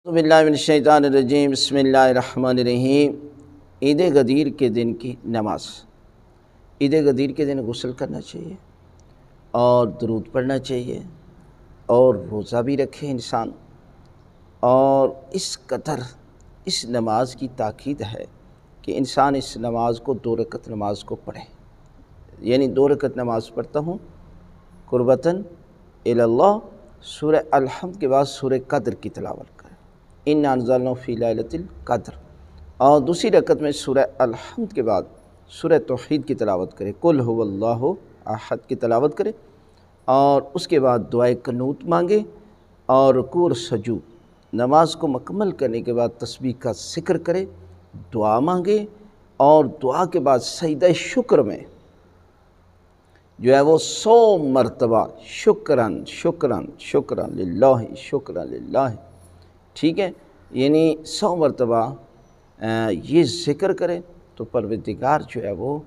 बिल्लाहि मिनश्शैतानिर्रजीम बिस्मिल्लाहिर्रहमानिर्रहीम। ईद गदीर के दिन की नमाज। ईद गदीर के दिन गुस्ल करना चाहिए और दरूद पढ़ना चाहिए और रोज़ा भी रखे इंसान। और इस कदर इस नमाज की ताकीद है कि इंसान इस नमाज को 2 रकत नमाज को पढ़े, यानी 2 रकत नमाज पढ़ता हूँ कुर्बतन इलल्लाह। सूरह अल-हम्द के बाद सूरह कद्र की तिलावत करें, इन्ना अंज़लनाहु फ़ी लैलतिल क़द्र। और दूसरी रकत में सूरह अल-हम्द के बाद सूरह तौहीद की तिलावत करें, कुल हुवल्लाहु अहद की तिलावत करें। और उसके बाद दुआए कनूत मांगे और रुकू और सजूद, नमाज को मुकम्मल करने के बाद तस्बीह का ज़िक्र करे, दुआ मांगे और दुआ के बाद सजदा शुक्र में जो है वो 100 मरतबा शुक्रन शुक्रन शुक्रन लिल्लाहि शुक्रन लिल्लाहि, ठीक है, यानी 100 मरतबा ये ज़िक्र करें तो परवरदिगार जो है वो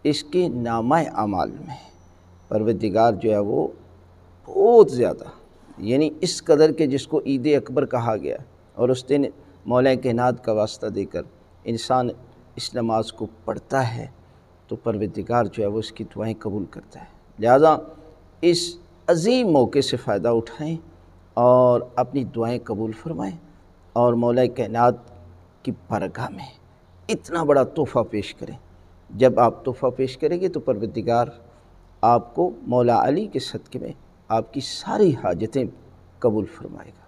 इसके नामाए अमाल में परवरदिगार जो है वो बहुत ज़्यादा, यानी इस कदर के जिसको ईद अकबर कहा गया, और उस दिन मौला कायनात का वास्ता देकर इंसान इस नमाज को पढ़ता है तो परवरदिगार जो है वो इसकी दुआएं कबूल करता है। लिहाजा इस अजीम मौके से फ़ायदा उठाएं और अपनी दुआएं कबूल फरमाएं और मौला कायनात की बारगाह में इतना बड़ा तोहफ़ा पेश करें। जब आप तोहफ़ा पेश करेंगे तो परवरदिगार आपको मौला अली के सदक़े में आपकी सारी हाजतें कबूल फरमाएगा।